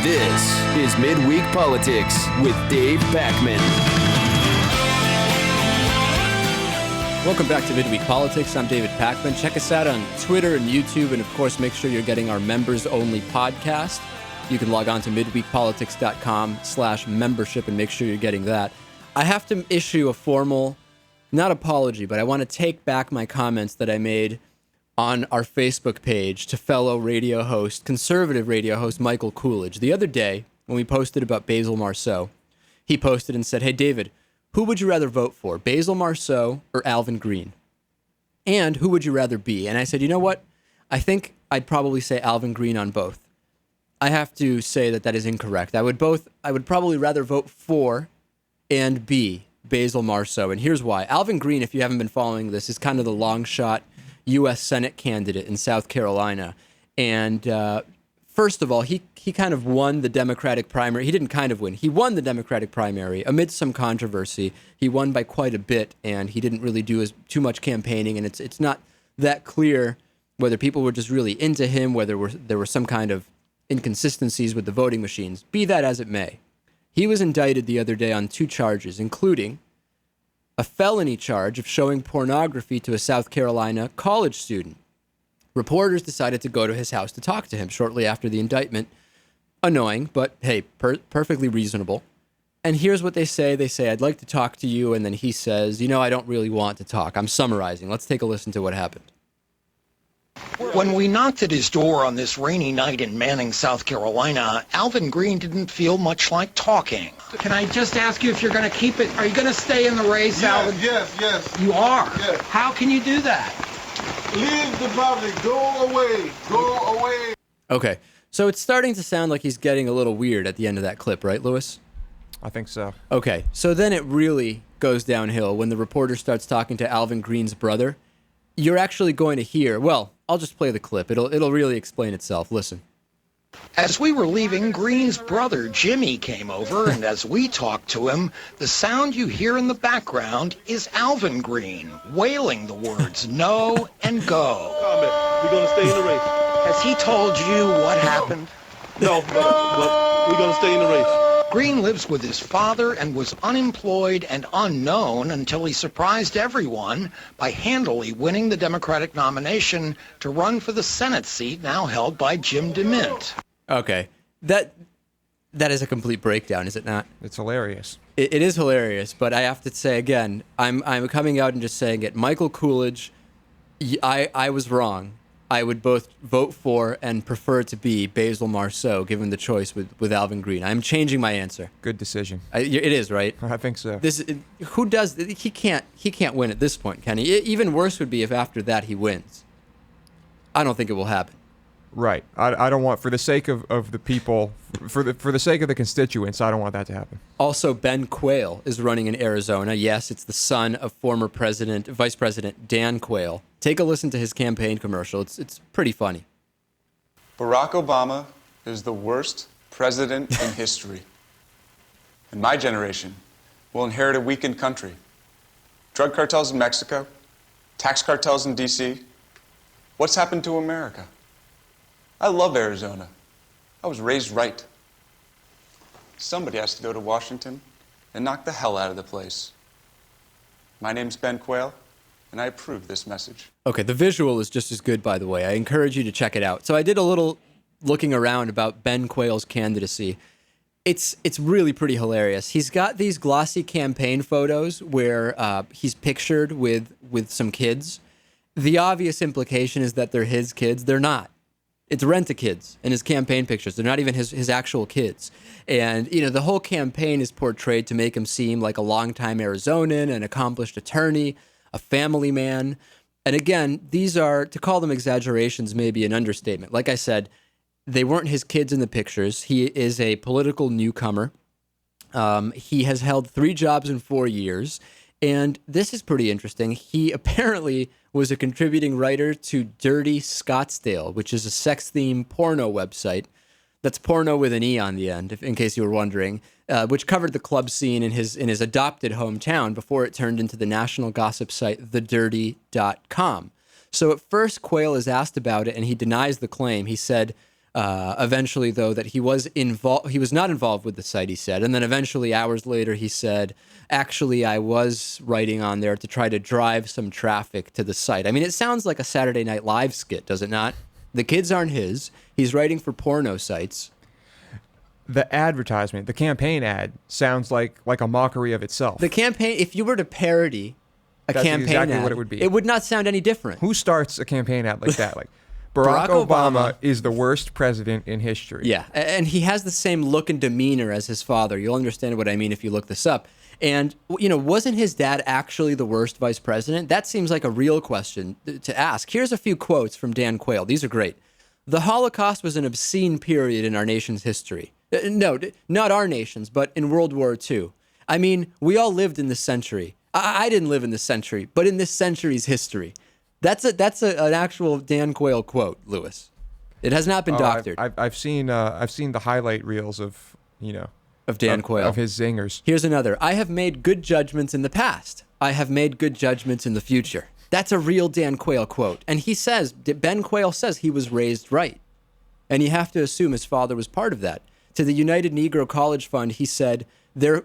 This is Midweek Politics with Dave Pakman. Welcome back to Midweek Politics. I'm David Pakman. Check us out on Twitter and YouTube, and of course, make sure you're getting our members-only podcast. You can log on to midweekpolitics.com/membership and make sure you're getting that. I have to issue a formal, not apology, but I want to take back my comments that I made on our Facebook page to fellow radio host, conservative radio host Michael Coolidge. The other day, when we posted about Basil Marceau, he posted and said, "Hey, David, who would you rather vote for, Basil Marceau or Alvin Greene? And who would you rather be?" And I said, you know what? I think I'd probably say Alvin Greene on both. I have to say that is incorrect. I would probably rather vote for and be Basil Marceau. And here's why. Alvin Greene, if you haven't been following this, is kind of the long shot U.S. Senate candidate in South Carolina. And first of all, he kind of won the Democratic primary. He didn't kind of win. He won the Democratic primary amid some controversy. He won by quite a bit, and he didn't really do too much campaigning. And it's not that clear whether people were just really into him, whether there were some kind of inconsistencies with the voting machines. Be that as it may, he was indicted the other day on 2 charges, including a felony charge of showing pornography to a South Carolina college student. Reporters decided to go to his house to talk to him shortly after the indictment. Annoying, but hey, perfectly reasonable. And here's what they say. They say, "I'd like to talk to you." And then he says, I don't really want to talk. I'm summarizing. Let's take a listen to what happened. When we knocked at his door on this rainy night in Manning, South Carolina, Alvin Greene didn't feel much like talking. Can I just ask you if you're going to keep it? Are you going to stay in the race, Alvin? Yes. You are? Yes. How can you do that? Leave the public. Go away. Okay, so it's starting to sound like he's getting a little weird at the end of that clip, right, Lewis? I think so. Okay, so then it really goes downhill when the reporter starts talking to Alvin Greene's brother. You're actually going to hear, well, I'll just play the clip. It'll really explain itself. Listen. As we were leaving, Greene's brother, Jimmy, came over, and as we talked to him, the sound you hear in the background is Alvin Greene wailing the words no and go. We're going to stay in the race. Has he told you what happened? No, but we're going to stay in the race. Greene lives with his father and was unemployed and unknown until he surprised everyone by handily winning the Democratic nomination to run for the Senate seat now held by Jim DeMint. Okay, that is a complete breakdown, is it not? It's hilarious. It is hilarious, but I have to say again, I'm coming out and just saying it. Michael Coolidge, I was wrong. I would both vote for and prefer to be Basil Marceau, given the choice with Alvin Greene. I'm changing my answer. Good decision. It is, right? I think so. Who does? He can't win at this point, can he? Even worse would be if after that he wins. I don't think it will happen. Right. I don't want, for the sake of the people, for the sake of the constituents, I don't want that to happen. Also, Ben Quayle is running in Arizona. Yes, it's the son of former Vice President Dan Quayle. Take a listen to his campaign commercial. It's pretty funny. Barack Obama is the worst president in history. And my generation will inherit a weakened country. Drug cartels in Mexico, tax cartels in D.C. What's happened to America? I love Arizona. I was raised right. Somebody has to go to Washington and knock the hell out of the place. My name's Ben Quayle, and I approve this message. Okay, the visual is just as good, by the way. I encourage you to check it out. So I did a little looking around about Ben Quayle's candidacy. It's really pretty hilarious. He's got these glossy campaign photos where he's pictured with some kids. The obvious implication is that they're his kids. They're not. It's rent-a-kids in his campaign pictures. They're not even his actual kids. And, the whole campaign is portrayed to make him seem like a longtime Arizonan, an accomplished attorney, a family man. And again, to call them exaggerations may be an understatement. Like I said, they weren't his kids in the pictures. He is a political newcomer. He has held 3 jobs in 4 years. And this is pretty interesting. He apparently was a contributing writer to Dirty Scottsdale, which is a sex-themed porno website. That's porno with an E on the end, in case you were wondering, which covered the club scene in his adopted hometown before it turned into the national gossip site TheDirty.com. So at first, Quayle is asked about it, and he denies the claim. He said, Eventually, though, that he was not involved with the site, he said. And then eventually, hours later, he said, actually, I was writing on there to try to drive some traffic to the site. I mean, it sounds like a Saturday Night Live skit, does it not? The kids aren't his. He's writing for porno sites. The advertisement, the campaign ad, sounds like a mockery of itself. The campaign, if you were to parody a That's campaign exactly ad, what it would be. It would not sound any different. Who starts a campaign ad like that? Like, Barack Obama is the worst president in history. Yeah, and he has the same look and demeanor as his father. You'll understand what I mean if you look this up. And, wasn't his dad actually the worst vice president? That seems like a real question to ask. Here's a few quotes from Dan Quayle. These are great. The Holocaust was an obscene period in our nation's history. No, not our nation's, but in World War II. I mean, we all lived in this century. I didn't live in this century, but in this century's history. That's an actual Dan Quayle quote, Lewis. It has not been doctored. I've seen the highlight reels of Dan Quayle, of his zingers. Here's another. I have made good judgments in the past. I have made good judgments in the future. That's a real Dan Quayle quote. And he says, Ben Quayle says he was raised right. And you have to assume his father was part of that. To the United Negro College Fund, he said their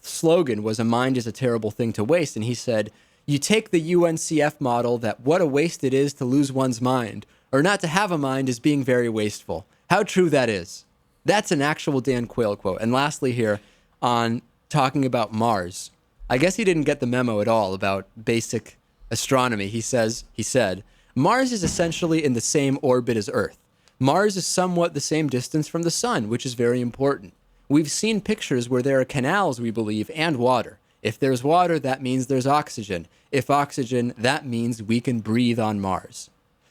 slogan was, "A mind is a terrible thing to waste." And he said, you take the UNCF model that what a waste it is to lose one's mind, or not to have a mind is being very wasteful. How true that is. That's an actual Dan Quayle quote. And lastly here, on talking about Mars, I guess he didn't get the memo at all about basic astronomy. He said, Mars is essentially in the same orbit as Earth. Mars is somewhat the same distance from the sun, which is very important. We've seen pictures where there are canals, we believe, and water. If there's water, that means there's oxygen. If oxygen, that means we can breathe on Mars.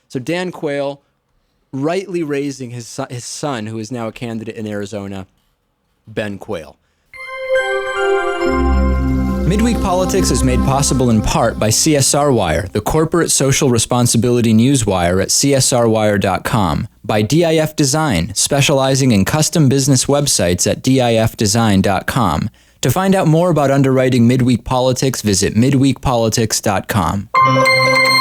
So Dan Quayle rightly raising his son, who is now a candidate in Arizona, Ben Quayle. Midweek Politics is made possible in part by CSR Wire, the corporate social responsibility newswire at csrwire.com, by DIF Design, specializing in custom business websites at difdesign.com. To find out more about underwriting Midweek Politics, visit midweekpolitics.com.